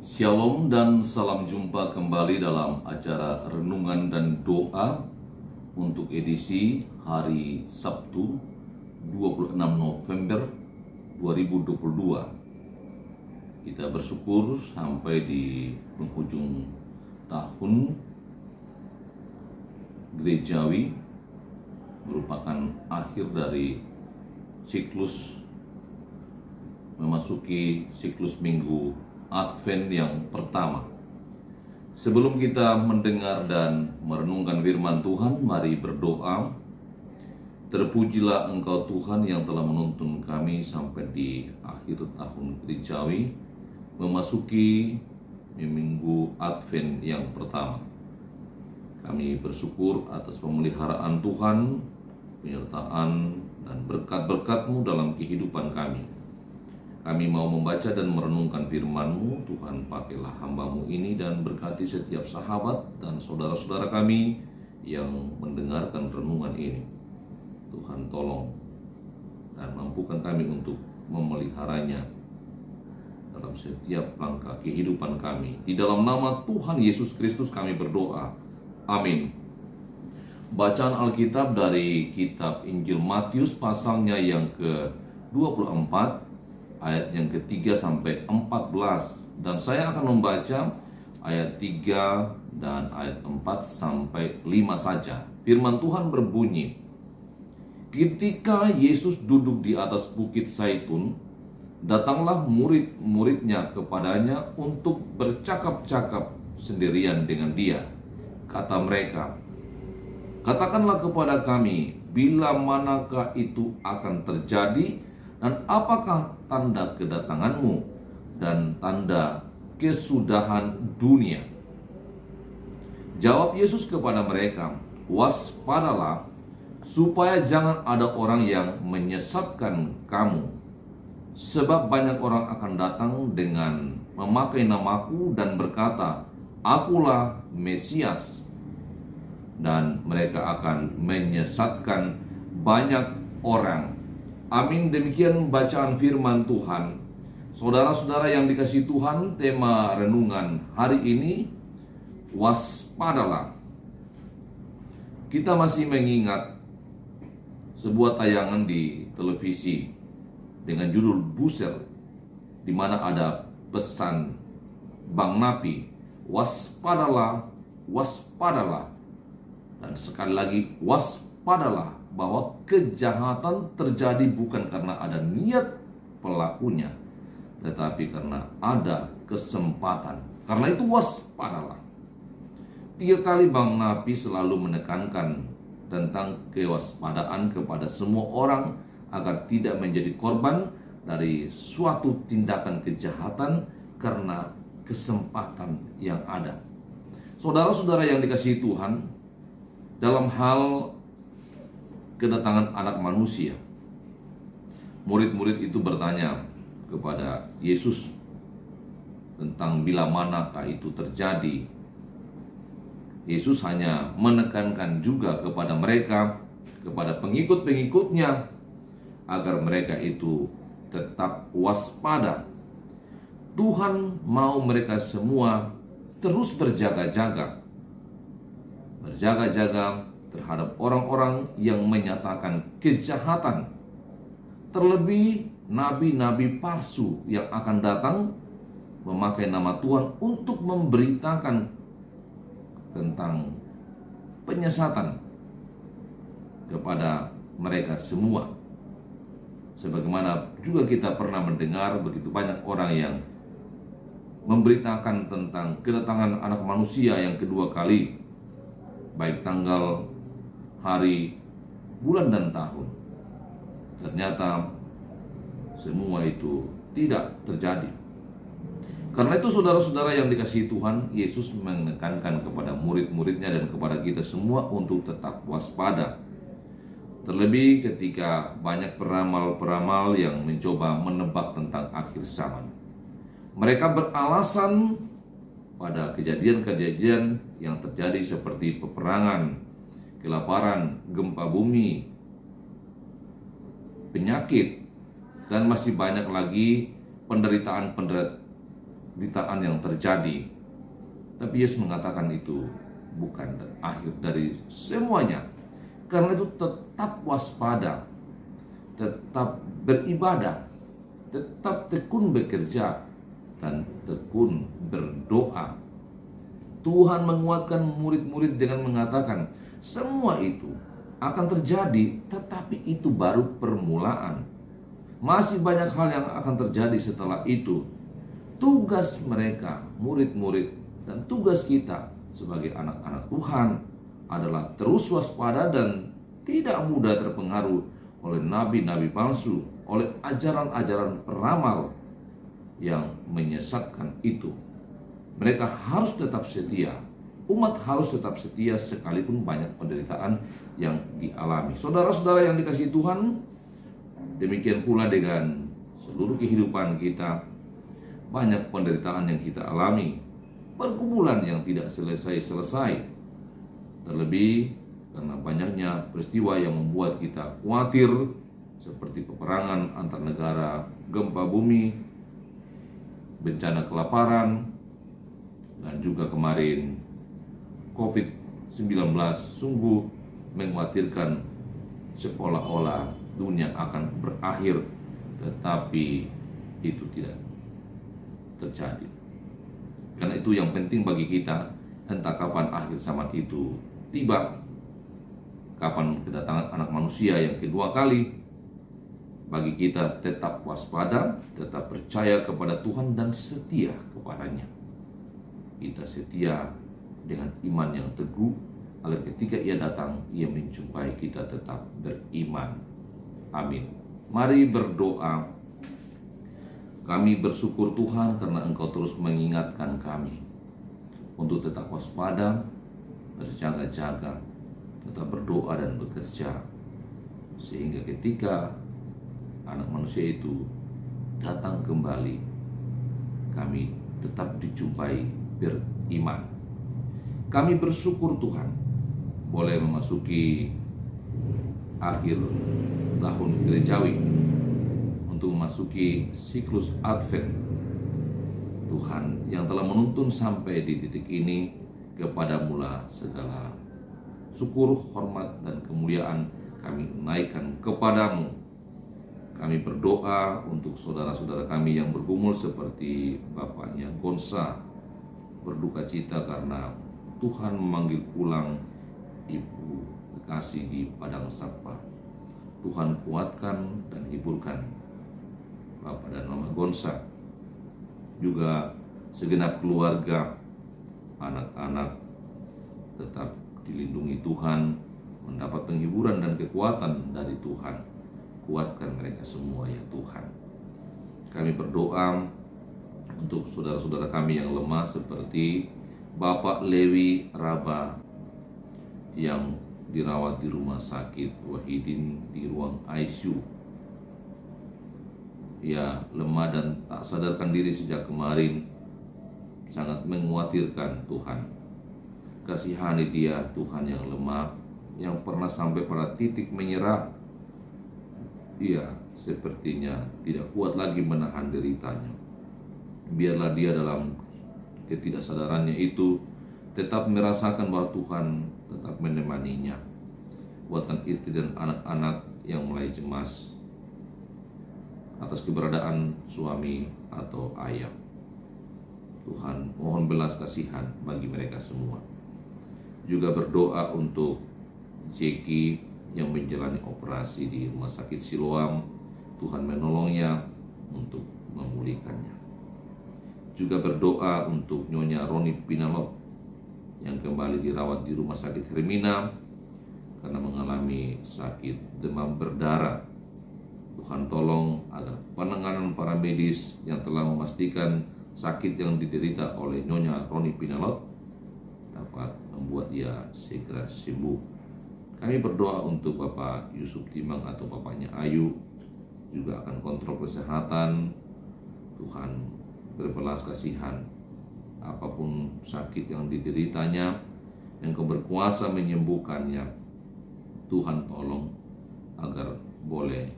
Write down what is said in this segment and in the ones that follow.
Shalom dan salam jumpa kembali dalam acara Renungan dan Doa untuk edisi hari Sabtu 26 November 2022. Kita bersyukur sampai di penghujung tahun gerejawi, merupakan akhir dari memasuki siklus minggu Advent yang pertama. Sebelum kita mendengar dan merenungkan firman Tuhan, mari berdoa. Terpujilah Engkau Tuhan yang telah menuntun kami sampai di akhir tahun gerejawi, memasuki minggu Advent yang pertama. Kami bersyukur atas pemeliharaan Tuhan, penyertaan dan berkat-berkat-Mu dalam kehidupan kami. Kami mau membaca dan merenungkan firman-Mu. Tuhan, pakailah hamba-Mu ini dan berkati setiap sahabat dan saudara-saudara kami yang mendengarkan renungan ini. Tuhan, tolong dan mampukan kami untuk memeliharanya dalam setiap langkah kehidupan kami. Di dalam nama Tuhan Yesus Kristus kami berdoa. Amin. Bacaan Alkitab dari kitab Injil Matius pasalnya yang ke-24, ayat yang ketiga sampai 14, dan saya akan membaca ayat 3 dan ayat 4 sampai 5 saja. Firman Tuhan berbunyi, ketika Yesus duduk di atas bukit Zaitun, datanglah murid-muridnya kepadanya untuk bercakap-cakap sendirian dengan dia. Kata mereka, katakanlah kepada kami, bila manakah itu akan terjadi, dan apakah tanda kedatangan-Mu dan tanda kesudahan dunia? Jawab Yesus kepada mereka, waspadalah, supaya jangan ada orang yang menyesatkan kamu. Sebab banyak orang akan datang dengan memakai namaku dan berkata, akulah Mesias. Dan mereka akan menyesatkan banyak orang. Amin. Demikian bacaan firman Tuhan. Saudara-saudara yang dikasihi Tuhan, tema renungan hari ini, waspadalah. Kita masih mengingat sebuah tayangan di televisi dengan judul Buser, di mana ada pesan Bang Napi, waspadalah, waspadalah. Dan sekali lagi, waspadalah, bahwa kejahatan terjadi bukan karena ada niat pelakunya, tetapi karena ada kesempatan. Karena itu waspadalah. 3 kali Bang Napi selalu menekankan tentang kewaspadaan kepada semua orang agar tidak menjadi korban dari suatu tindakan kejahatan karena kesempatan yang ada. Saudara-saudara yang dikasihi Tuhan, dalam hal kedatangan anak manusia, murid-murid itu bertanya kepada Yesus tentang bila manakah itu terjadi. Yesus hanya menekankan juga kepada mereka, kepada pengikut-pengikutnya, agar mereka itu tetap waspada. Tuhan mau mereka semua terus berjaga-jaga terhadap orang-orang yang menyatakan kejahatan. Terlebih nabi-nabi palsu yang akan datang memakai nama Tuhan untuk memberitakan tentang penyesatan kepada mereka semua. Sebagaimana juga kita pernah mendengar begitu banyak orang yang memberitakan tentang kedatangan anak manusia yang kedua kali, baik tanggal, hari, bulan, dan tahun. Ternyata semua itu tidak terjadi. Karena itu saudara-saudara yang dikasihi Tuhan, Yesus menekankan kepada murid-muridnya dan kepada kita semua untuk tetap waspada. Terlebih ketika banyak peramal-peramal yang mencoba menebak tentang akhir zaman. Mereka beralasan pada kejadian-kejadian yang terjadi seperti peperangan, kelaparan, gempa bumi, penyakit, dan masih banyak lagi penderitaan penderitaan yang terjadi. Tapi Yesus mengatakan itu bukan akhir dari semuanya. Karena itu tetap waspada, tetap beribadah, tetap tekun bekerja, dan tekun berdoa. Tuhan menguatkan murid-murid dengan mengatakan, semua itu akan terjadi, tetapi itu baru permulaan. Masih banyak hal yang akan terjadi setelah itu. Tugas mereka, murid-murid, dan tugas kita sebagai anak-anak Tuhan adalah terus waspada dan tidak mudah terpengaruh oleh nabi-nabi palsu, oleh ajaran-ajaran peramal yang menyesatkan itu. Mereka harus tetap setia. Umat harus tetap setia sekalipun banyak penderitaan yang dialami. Saudara-saudara yang dikasihi Tuhan, demikian pula dengan seluruh kehidupan kita. Banyak penderitaan yang kita alami, pergumulan yang tidak selesai-selesai. Terlebih karena banyaknya peristiwa yang membuat kita khawatir, seperti peperangan antar negara, gempa bumi, bencana kelaparan, dan juga kemarin COVID-19. Sungguh mengkhawatirkan, seolah-olah dunia akan berakhir, tetapi itu tidak terjadi. Karena itu yang penting bagi kita, entah kapan akhir zaman itu tiba, kapan kedatangan anak manusia yang kedua kali, bagi kita tetap waspada, tetap percaya kepada Tuhan dan setia kepadanya. Kita setia dengan iman yang teguh, agar ketika Ia datang, Ia menjumpai kita tetap beriman. Amin. Mari berdoa. Kami bersyukur Tuhan karena Engkau terus mengingatkan kami untuk tetap waspada, berjaga-jaga, tetap berdoa dan bekerja, sehingga ketika anak manusia itu datang kembali, kami tetap dijumpai beriman. Kami bersyukur Tuhan boleh memasuki akhir tahun gerejawi untuk memasuki siklus Advent. Tuhan yang telah menuntun sampai di titik ini, kepadamu-lah segala syukur, hormat, dan kemuliaan kami naikkan kepadamu. Kami berdoa untuk saudara-saudara kami yang bergumul seperti bapaknya Gonsa, berduka cita karena Tuhan memanggil pulang ibu kekasih di Padang Sapa. Tuhan kuatkan dan hiburkan Bapak dan Mama Gonsa, juga segenap keluarga, anak-anak tetap dilindungi Tuhan, mendapat penghiburan dan kekuatan dari Tuhan. Kuatkan mereka semua ya Tuhan. Kami berdoa untuk saudara-saudara kami yang lemah seperti Bapak Lewi Raba yang dirawat di rumah sakit Wahidin di ruang ICU. Ia lemah dan tak sadarkan diri sejak kemarin, sangat mengkhawatirkan Tuhan. Kasihani dia Tuhan yang lemah, yang pernah sampai pada titik menyerah. Ia sepertinya tidak kuat lagi menahan deritanya. Biarlah dia dalam ketidaksadarannya itu tetap merasakan bahwa Tuhan tetap menemaninya. Kuatkan istri dan anak-anak yang mulai cemas atas keberadaan suami atau ayah. Tuhan mohon belas kasihan bagi mereka semua. Juga berdoa untuk Jeki yang menjalani operasi di Rumah Sakit Siloam. Tuhan menolongnya untuk memulihkannya. Juga berdoa untuk Nyonya Roni Pinalop yang kembali dirawat di Rumah Sakit Hermina karena mengalami sakit demam berdarah. Tuhan tolong agar penanganan para medis yang telah memastikan sakit yang diderita oleh Nyonya Roni Pinalop dapat membuat ia segera sembuh. Kami berdoa untuk Bapak Yusuf Timang atau bapaknya Ayu, juga akan kontrol kesehatan. Tuhan berbelas kasihan, apapun sakit yang dideritanya, Engkau berkuasa menyembuhkannya. Tuhan tolong agar boleh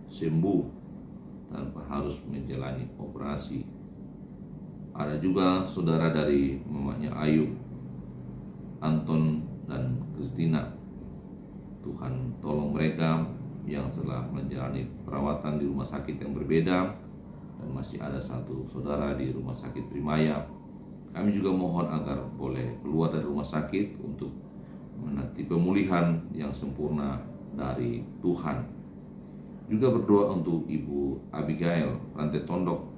sembuh tanpa harus menjalani operasi. Ada juga saudara dari mamanya Ayub, Anton dan Kristina. Tuhan tolong mereka yang telah menjalani perawatan di rumah sakit yang berbeda, dan masih ada satu saudara di rumah sakit Primaya. Kami juga mohon agar boleh keluar dari rumah sakit untuk menanti pemulihan yang sempurna dari Tuhan. Juga berdoa untuk Ibu Abigail Rantai Tondok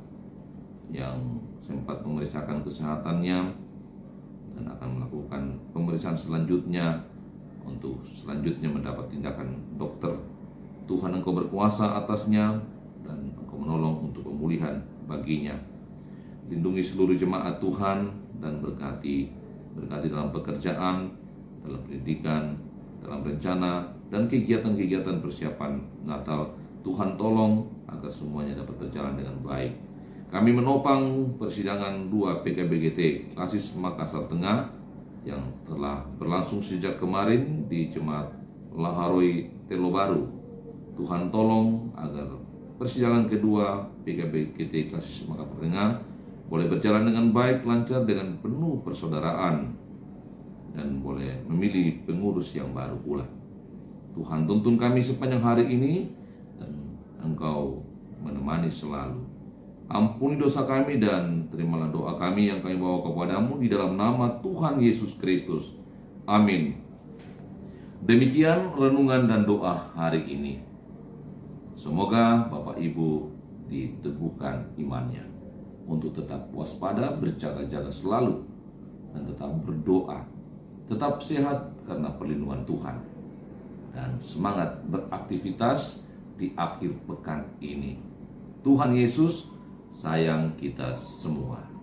yang sempat memeriksakan kesehatannya dan akan melakukan pemeriksaan selanjutnya untuk selanjutnya mendapat tindakan dokter. Tuhan, Engkau berkuasa atasnya dan Engkau menolong untuk pemulihan baginya. Lindungi seluruh jemaat Tuhan dan berkati dalam pekerjaan, dalam pendidikan, dalam rencana dan kegiatan-kegiatan persiapan Natal. Tuhan tolong agar semuanya dapat berjalan dengan baik. Kami menopang persidangan 2 PKBGT Klasis Makassar Tengah yang telah berlangsung sejak kemarin di Jemaat Laharoi Telo Baru. Tuhan tolong agar persidangan kedua PKBGT Klasis Makassar Tengah boleh berjalan dengan baik, lancar, dengan penuh persaudaraan, dan boleh memilih pengurus yang baru pula. Tuhan tuntun kami sepanjang hari ini, dan Engkau menemani selalu. Ampuni dosa kami dan terimalah doa kami yang kami bawa kepadamu di dalam nama Tuhan Yesus Kristus. Amin. Demikian renungan dan doa hari ini. Semoga Bapak Ibu diteguhkan imannya untuk tetap waspada, berjaga-jaga selalu, dan tetap berdoa, tetap sehat karena perlindungan Tuhan, dan semangat beraktivitas di akhir pekan ini. Tuhan Yesus sayang kita semua.